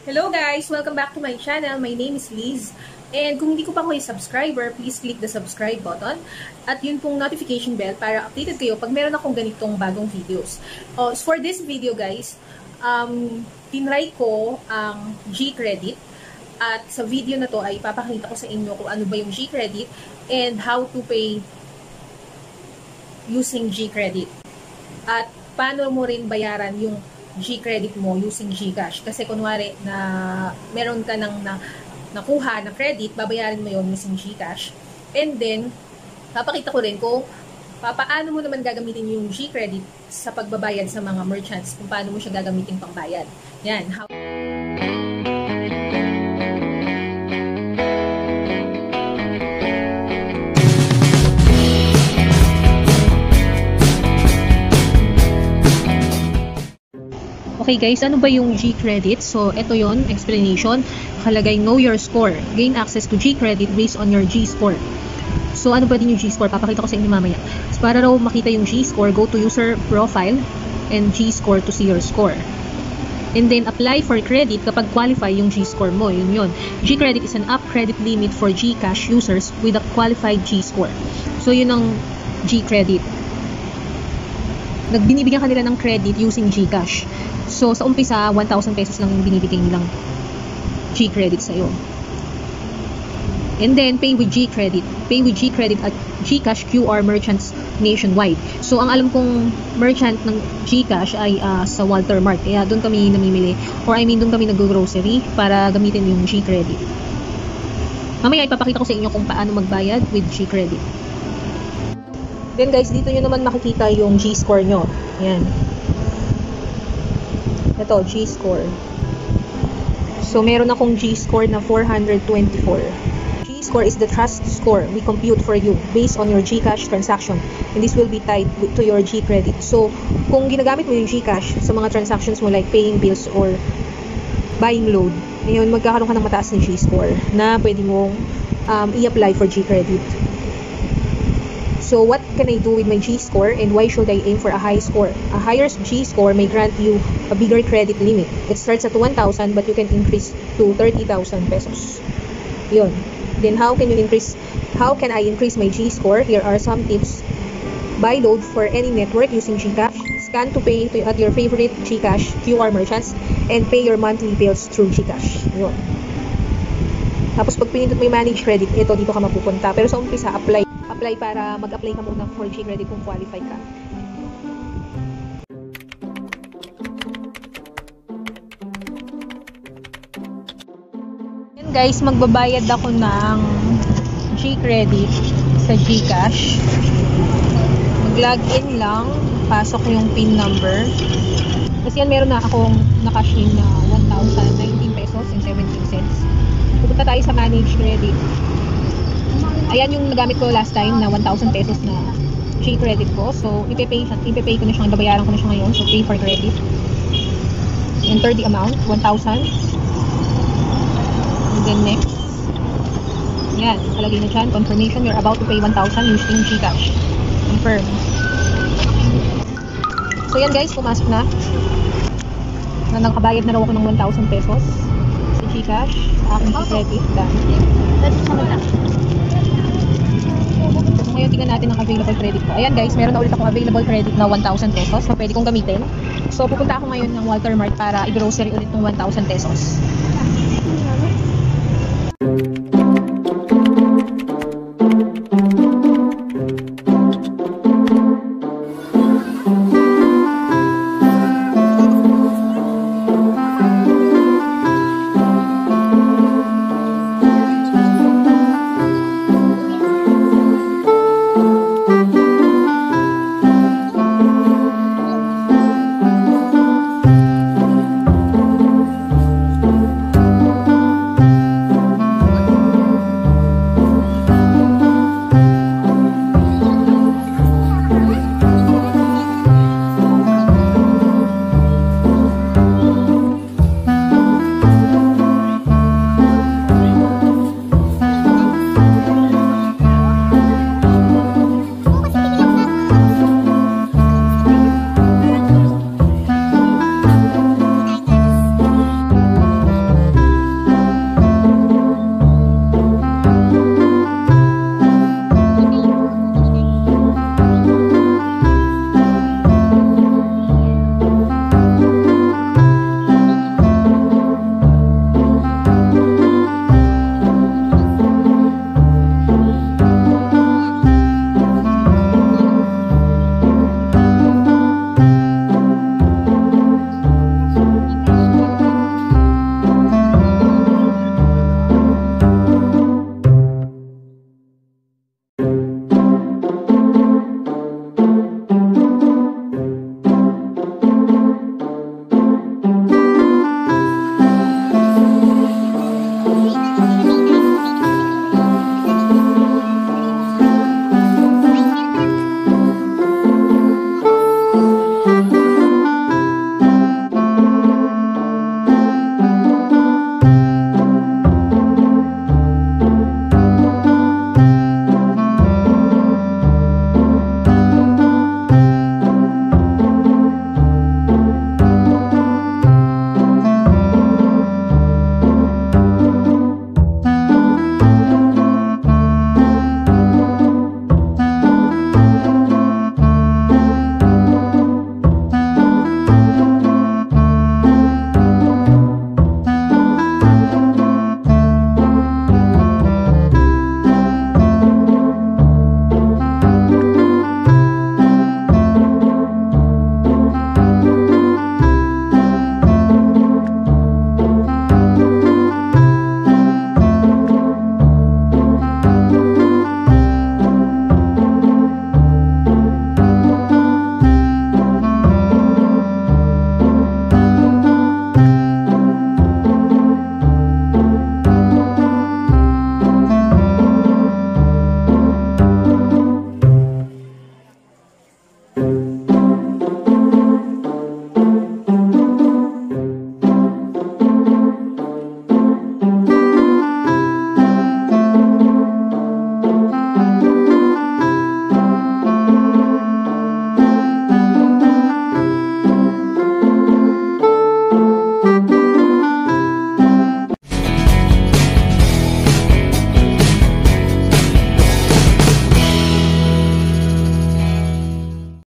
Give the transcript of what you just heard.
Hello guys! Welcome back to my channel. My name is Liz. And kung hindi ko pa kayo subscriber, please click the subscribe button. At yun pong notification bell para updated kayo pag meron akong ganitong bagong videos. For this video guys, tinry ko ang GCredit. At sa video na to ay ipapakita ko sa inyo kung ano ba yung GCredit and how to pay using GCredit. At paano mo rin bayaran yung GCredit mo using GCash. Kasi kunwari na meron ka nang nakuha na credit, babayaran mo yon using GCash. And then, papakita ko rin kung paano mo naman gagamitin yung GCredit sa pagbabayad sa mga merchants, kung paano mo siya gagamitin pangbayad. Yan. Okay guys, ano ba yung GCredit? So, ito yon explanation. Nakalagay, know your score. Gain access to GCredit based on your G-score. So, ano ba din yung G-score? Papakita ko sa inyo mamaya. So, para raw makita yung G-score, go to user profile and G-score to see your score. And then, apply for credit kapag qualify yung G-score mo. Yun. GCredit is an app credit limit for GCash users with a qualified G-score. So, yun ang GCredit. Nagbinibigyan kanila ng credit using GCash. So, sa umpisa, 1,000 pesos lang yung binibigay nilang GCredit sa'yo. And then, pay with GCredit. Pay with GCredit at GCash QR merchants nationwide. So, ang alam kong merchant ng GCash ay sa Walter Mart. Kaya doon kami namimili. Or doon kami nag-grocery para gamitin yung GCredit. Mamaya ipapakita ko sa inyo kung paano magbayad with GCredit. Then guys, dito nyo naman makikita yung G-score nyo. Yan. Ito, G-score. So, meron akong G-score na 424. G-score is the trust score we compute for you based on your GCash transaction. And this will be tied to your GCredit. So, kung ginagamit mo yung GCash sa mga transactions mo like paying bills or buying load, ngayon magkakaroon ka ng mataas na G-score na pwede mong i-apply for GCredit. So, what can I do with my G-score and why should I aim for a high score? A higher G-score may grant you a bigger credit limit. It starts at 1,000 but you can increase to 30,000 pesos. Yun. Then, how can I increase my G-score? Here are some tips. Buy load for any network using GCash. Scan to pay at your favorite GCash QR merchants and pay your monthly bills through GCash. Yun. Tapos, pag pinindot mo yung manage credit, dito ka mapupunta. Pero sa umpisa, apply para mag-apply ka muna for GCredit kung qualify ka. Yan guys, magbabayad ako ng GCredit sa GCash. Mag-login lang, pasok yung PIN number. Kasi yan meron na akong na-cash in na 1,019 pesos and 17 cents. Pupunta tayo sa manage credit. Ayan yung nagamit ko last time na 1,000 pesos na GCredit ko. So, ipipay ko na siya, babayaran ko na siya ngayon. So, pay for credit. Enter the amount, 1,000. And then next. Yan, nakalagay na dyan. Confirmation, you're about to pay 1,000 using GCash. Confirm. So, yan guys, pumasok na. Nakabayad na raw ako ng 1,000 pesos sa GCash. Sa aking GCredit. Ngayon, tingnan natin ang available credit ko. Ayan guys, meron na ulit akong available credit na 1,000 pesos na pwede kong gamitin. So, pupunta ako ngayon ng Walter Mart para i-grocery ulit ng 1,000 pesos.